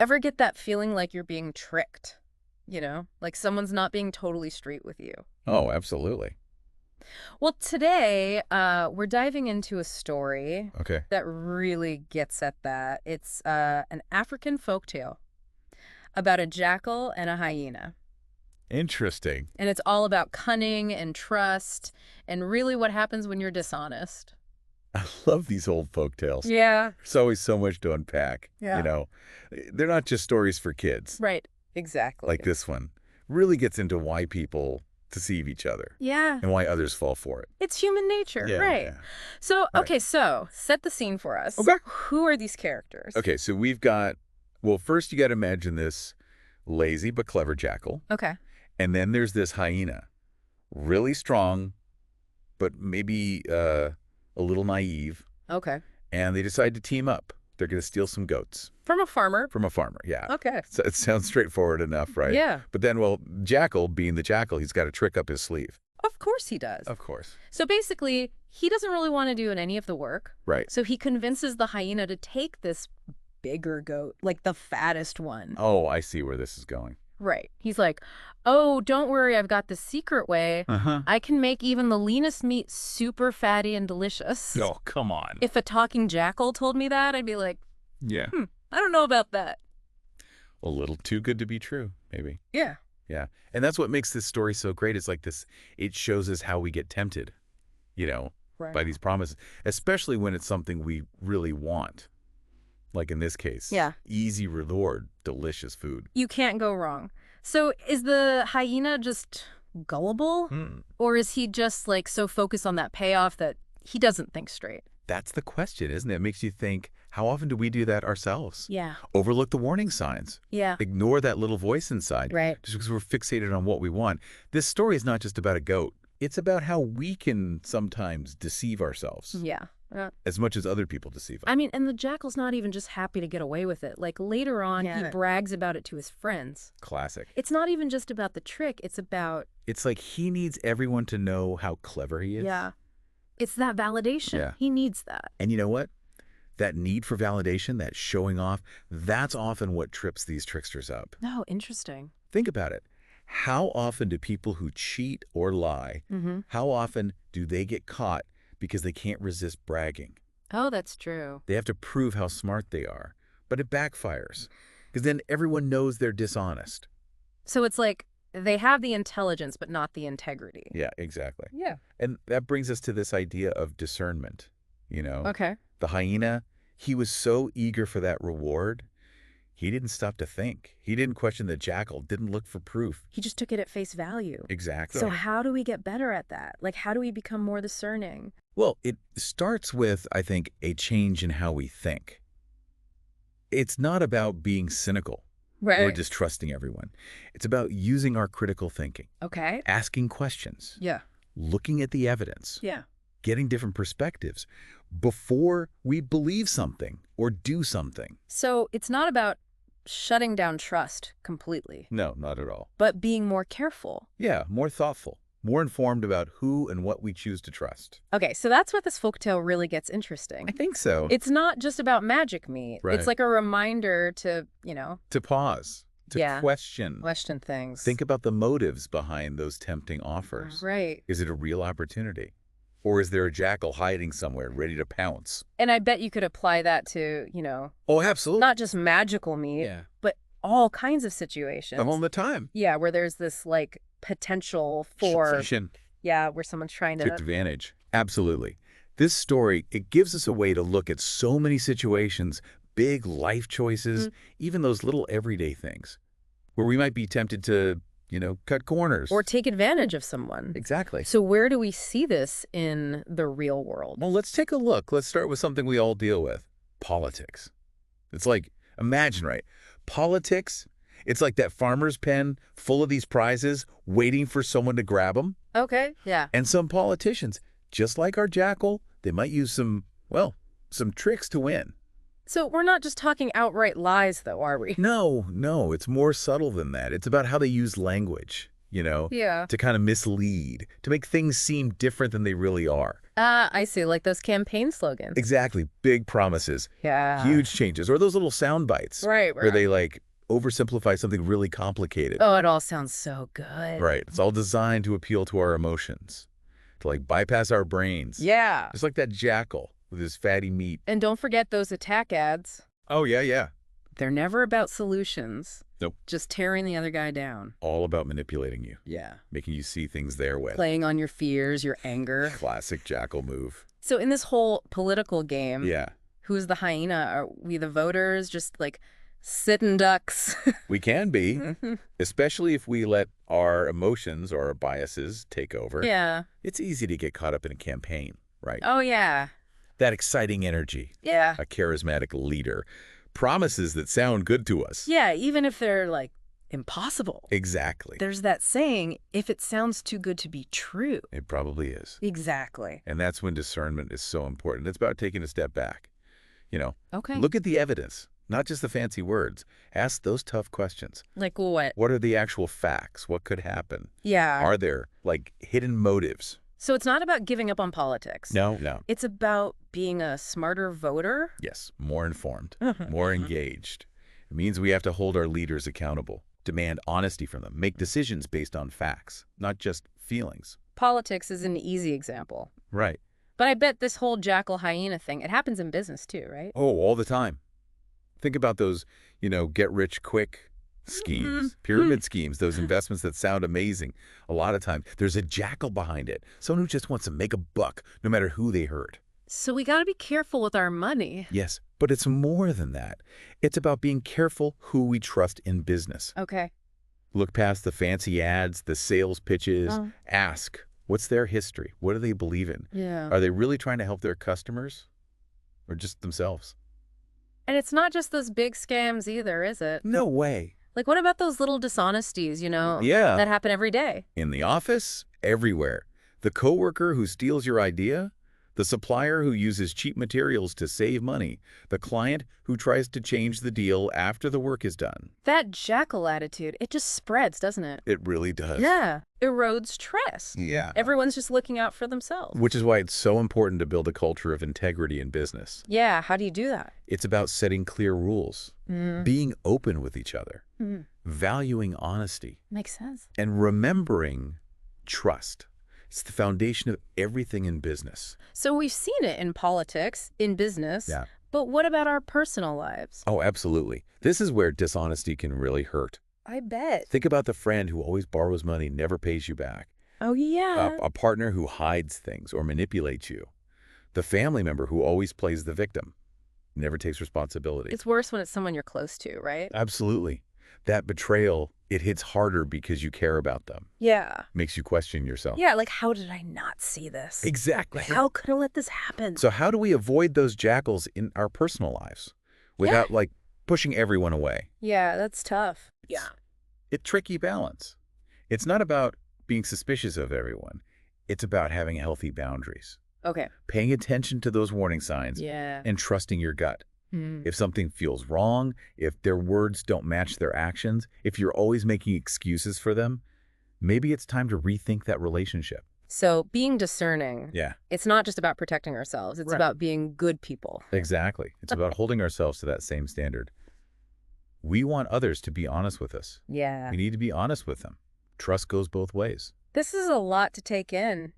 Ever get that feeling like you're being tricked? Like someone's not being totally straight with you. Oh, absolutely. Well, today, we're diving into a story Okay. that really gets at that. It's an African folktale about a jackal and a hyena. Interesting. And it's all about cunning and trust and really what happens when you're dishonest. I love these old folk tales. Yeah. There's always so much to unpack. Yeah. They're not just stories for kids. Right. Exactly. Like this one really gets into why people deceive each other Yeah. and why others fall for it. It's human nature. Yeah, Right. yeah. So, Right. okay, so set the scene for us. Okay. Who are these characters? Okay, so we've got, well, first you got to imagine this lazy but clever jackal. Okay. And then there's this hyena, really strong, but maybe a little naive. Okay. And they decide to team up. They're going to steal some goats From a farmer. from a farmer. Yeah. Okay. So it sounds straightforward enough, right? Yeah. But then, well, Jackal, being the jackal, he's got a trick up his sleeve. Of course he does. Of course. So basically, he doesn't really want to do any of the work. Right. So he convinces the hyena to take this bigger goat, like the fattest one. Oh, I see where this is going. Right. He's like, oh, don't worry, I've got the secret way. Uh-huh. I can make even the leanest meat super fatty and delicious. Oh, come on. If a talking jackal told me that, I'd be like, Yeah. I don't know about that. A little too good to be true, maybe. Yeah. Yeah. And that's what makes this story so great. It's like this, it shows us how we get tempted, by these promises, especially when it's something we really want. Like in this case. Yeah. Easy reward, delicious food. You can't go wrong. So is the hyena just gullible? Or is he just like so focused on that payoff that he doesn't think straight? That's the question, isn't it? It makes you think, how often do we do that ourselves? Yeah. Overlook the warning signs. Yeah. Ignore that little voice inside. Right. Just because we're fixated on what we want. This story is not just about a goat. It's about how we can sometimes deceive ourselves Yeah. as much as other people deceive us. I mean, and the jackal's not even just happy to get away with it. Like later on, he brags about it to his friends. Classic. It's not even just about the trick. It's about, It's like he needs everyone to know how clever he is. yeah, it's that validation. Yeah. He needs that. And you know what? That need for validation, that showing off, that's often what trips these tricksters up. Oh, interesting. Think about it. How often do people who cheat or lie, how often do they get caught because they can't resist bragging? Oh, that's true. They have to prove how smart they are. But it backfires because then everyone knows they're dishonest. So it's like they have the intelligence, but not the integrity. Yeah, exactly. Yeah. And that brings us to this idea of discernment. Okay. The hyena, he was so eager for that reward, he didn't stop to think. He didn't question the jackal, didn't look for proof. He just took it at face value. Exactly. So how do we get better at that? Like, how do we become more discerning? Well, it starts with, I think, a change in how we think. It's not about being cynical or distrusting everyone. It's about using our critical thinking, Okay. asking questions, Yeah. looking at the evidence, Yeah. getting different perspectives before we believe something or do something. So it's not about shutting down trust completely, No, not at all. but being more careful. Yeah, more thoughtful, more informed about who and what we choose to trust. Okay, so that's where this folktale really gets interesting. I think so. It's not just about magic meat. Right. It's like a reminder to, To pause, to Yeah. question. question things. Think about the motives behind those tempting offers. Right. Is it a real opportunity? Or is there a jackal hiding somewhere ready to pounce? And I bet you could apply that to, Oh, absolutely. not just magical meat, Yeah. but all kinds of situations. All the time. Yeah, where there's this like potential for, Situation. where someone's trying To to, advantage. Absolutely. This story, it gives us a way to look at so many situations, big life choices, even those little everyday things, where we might be tempted to, cut corners. or take advantage of someone. Exactly. So where do we see this in the real world? Well, let's take a look. Let's start with something we all deal with. Politics. It's like, imagine, right? Politics, it's like that farmer's pen full of these prizes waiting for someone to grab them. Okay, yeah. And some politicians, just like our jackal, they might use some tricks to win. So we're not just talking outright lies, though, are we? No, it's more subtle than that. It's about how they use language, Yeah. to kind of mislead, to make things seem different than they really are. I see, like those campaign slogans. Exactly. Big promises. Yeah. Huge changes. Or those little sound bites. Right, Where they, like, oversimplify something really complicated. Oh, it all sounds so good. Right. It's all designed to appeal to our emotions. To, like, bypass our brains. Yeah. Just like that jackal with his fatty meat. And don't forget those attack ads. Oh, yeah, yeah. They're never about solutions. Nope. Just tearing the other guy down. All about manipulating you. Yeah. Making you see things their way. Playing on your fears, your anger. Classic jackal move. So in this whole political game, Yeah. who's the hyena? Are we the voters just like sitting ducks? We can be, especially if we let our emotions or our biases take over. Yeah. It's easy to get caught up in a campaign, right? Oh, yeah. That exciting energy, Yeah. a charismatic leader, promises that sound good to us. Yeah, even if they're like impossible. Exactly. There's that saying, if it sounds too good to be true. It probably is. Exactly. And that's when discernment is so important. It's about taking a step back. You know, Okay. look at the evidence, not just the fancy words. Ask those tough questions. Like what? What are the actual facts? What could happen? Yeah. Are there, like, hidden motives? So it's not about giving up on politics. No, no. It's about being a smarter voter. Yes, more informed, more engaged. It means we have to hold our leaders accountable, demand honesty from them, make decisions based on facts, not just feelings. Politics is an easy example. Right. But I bet this whole jackal hyena thing, it happens in business too, right? Oh, all the time. Think about those, get-rich-quick schemes, pyramid schemes, those investments that sound amazing. A lot of times, there's a jackal behind it, someone who just wants to make a buck, no matter who they hurt. So we got to be careful with our money. Yes, but it's more than that. It's about being careful who we trust in business. Okay. Look past the fancy ads, the sales pitches. Ask, what's their history? What do they believe in? Yeah. Are they really trying to help their customers or just themselves? And it's not just those big scams either, is it? No way. Like, what about those little dishonesties, Yeah. that happen every day? In the office, everywhere. The coworker who steals your idea, the supplier who uses cheap materials to save money, the client who tries to change the deal after the work is done. That jackal attitude, it just spreads, doesn't it? It really does. Yeah. Erodes trust. Yeah. Everyone's just looking out for themselves. Which is why it's so important to build a culture of integrity in business. Yeah. How do you do that? It's about setting clear rules, being open with each other, valuing honesty, Makes sense. and remembering trust. It's the foundation of everything in business. So we've seen it in politics, in business. Yeah. But what about our personal lives? Oh, absolutely. This is where dishonesty can really hurt. I bet. Think about the friend who always borrows money, never pays you back. Oh, yeah. A partner who hides things or manipulates you. The family member who always plays the victim, never takes responsibility. It's worse when it's someone you're close to, right? Absolutely. That betrayal, it hits harder because you care about them. Yeah. Makes you question yourself. Yeah, like, how did I not see this? Exactly. How could I let this happen? So how do we avoid those jackals in our personal lives without, pushing everyone away? Yeah, that's tough. Yeah. It's a tricky balance. It's not about being suspicious of everyone. It's about having healthy boundaries. Okay. Paying attention to those warning signs Yeah. and trusting your gut. If something feels wrong, if their words don't match their actions, if you're always making excuses for them, maybe it's time to rethink that relationship. So being discerning, Yeah, it's not just about protecting ourselves. It's Right. about being good people. exactly. It's about holding ourselves to that same standard. We want others to be honest with us. Yeah. We need to be honest with them. Trust goes both ways. This is a lot to take in,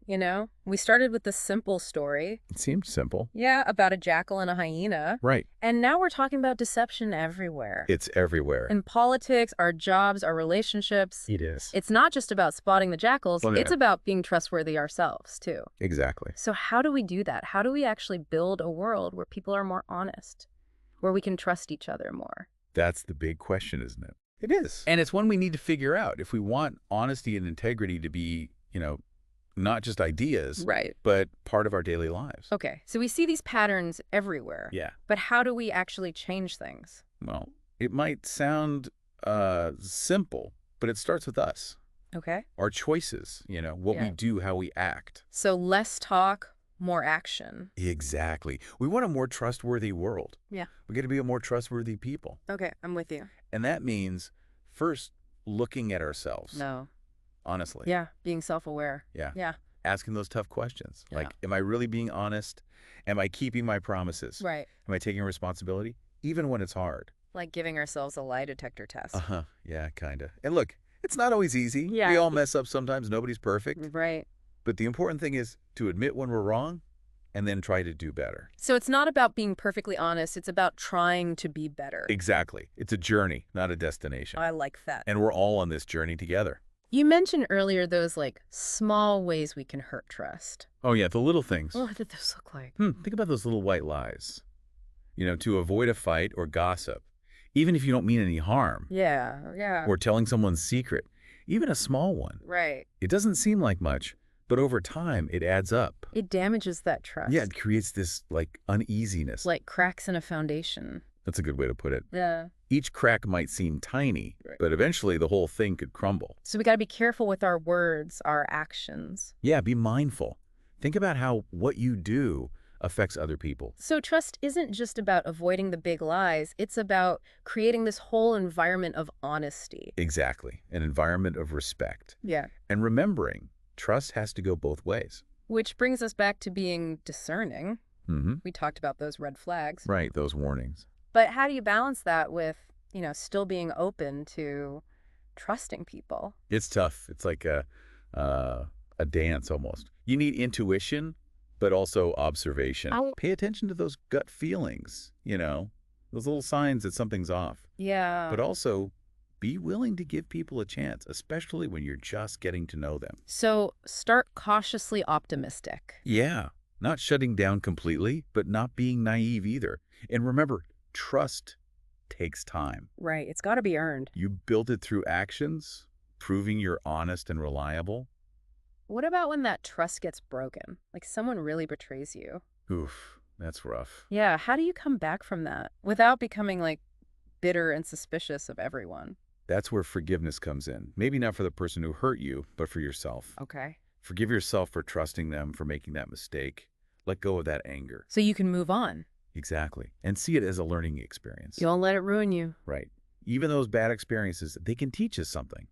We started with this simple story. It seemed simple. Yeah, about a jackal and a hyena. Right. And now we're talking about deception everywhere. It's everywhere. In politics, our jobs, our relationships. It is. It's not just about spotting the jackals. Well, yeah. It's about being trustworthy ourselves, too. Exactly. So how do we do that? How do we actually build a world where people are more honest, where we can trust each other more? That's the big question, isn't it? It is. And it's one we need to figure out if we want honesty and integrity to be, not just ideas, Right. but part of our daily lives. Okay, so we see these patterns everywhere. Yeah. But how do we actually change things? Well, it might sound simple, but it starts with us. Okay. Our choices, what we Yeah. do, how we act. So less talk, more action. Exactly. We want a more trustworthy world. Yeah. We got to be a more trustworthy people. Okay, I'm with you. And that means first looking at ourselves. No. Honestly. Yeah, being self-aware. Yeah. Yeah. asking those tough questions. Yeah. Like, am I really being honest? Am I keeping my promises? Right. Am I taking responsibility? Even when it's hard. Like giving ourselves a lie detector test. Yeah, kind of. And look, it's not always easy. Yeah. We all mess up sometimes. Nobody's perfect. Right. But the important thing is to admit when we're wrong and then try to do better. So it's not about being perfectly honest. It's about trying to be better. Exactly. It's a journey, not a destination. I like that. And we're all on this journey together. You mentioned earlier those like small ways we can hurt trust. Oh, yeah, the little things. What did those look like? Think about those little white lies. To avoid a fight or gossip, even if you don't mean any harm. Yeah. Or telling someone's secret, even a small one. Right. It doesn't seem like much, but over time, it adds up. It damages that trust. Yeah, it creates this, uneasiness. Like cracks in a foundation. That's a good way to put it. Yeah. Each crack might seem tiny, Right. but eventually the whole thing could crumble. So we got to be careful with our words, our actions. Yeah, be mindful. Think about how what you do affects other people. So trust isn't just about avoiding the big lies. It's about creating this whole environment of honesty. Exactly. An environment of respect. Yeah. And remembering, trust has to go both ways. Which brings us back to being discerning. We talked about those red flags. Right, those warnings. But how do you balance that with, still being open to trusting people? It's tough. It's like a dance almost. You need intuition, but also observation. Pay attention to those gut feelings, those little signs that something's off. Yeah. But also be willing to give people a chance, especially when you're just getting to know them. So start cautiously optimistic. Yeah, not shutting down completely, but not being naive either. And remember, trust takes time. Right. It's got to be earned. You build it through actions, proving you're honest and reliable. What about when that trust gets broken? Like someone really betrays you? Oof, that's rough. Yeah. How do you come back from that without becoming bitter and suspicious of everyone? That's where forgiveness comes in. Maybe not for the person who hurt you, but for yourself. Okay. Forgive yourself for trusting them, for making that mistake. Let go of that anger. So you can move on. Exactly. And see it as a learning experience. You don't let it ruin you. Right. Even those bad experiences, they can teach us something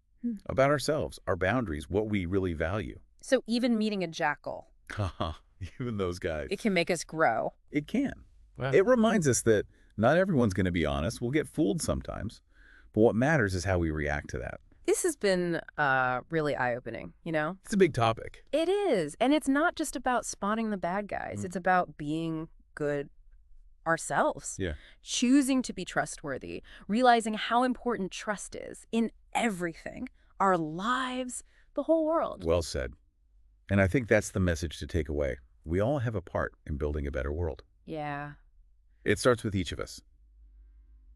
about ourselves, our boundaries, what we really value. So even meeting a jackal, Even those guys. it can make us grow. It can. Wow. It reminds us that not everyone's going to be honest. We'll get fooled sometimes. But what matters is how we react to that. This has been really eye-opening, It's a big topic. It is. And it's not just about spotting the bad guys. It's about being good ourselves. Yeah. Choosing to be trustworthy, realizing how important trust is in everything, our lives, the whole world. Well said. And I think that's the message to take away. We all have a part in building a better world. Yeah. It starts with each of us.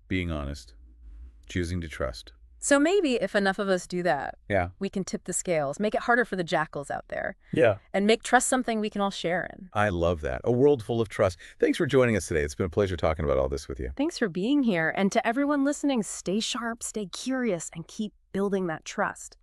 Being honest. Choosing to trust. So maybe if enough of us do that, Yeah. we can tip the scales, make it harder for the jackals out there, Yeah. and make trust something we can all share in. I love that. A world full of trust. Thanks for joining us today. It's been a pleasure talking about all this with you. Thanks for being here. And to everyone listening, stay sharp, stay curious, and keep building that trust.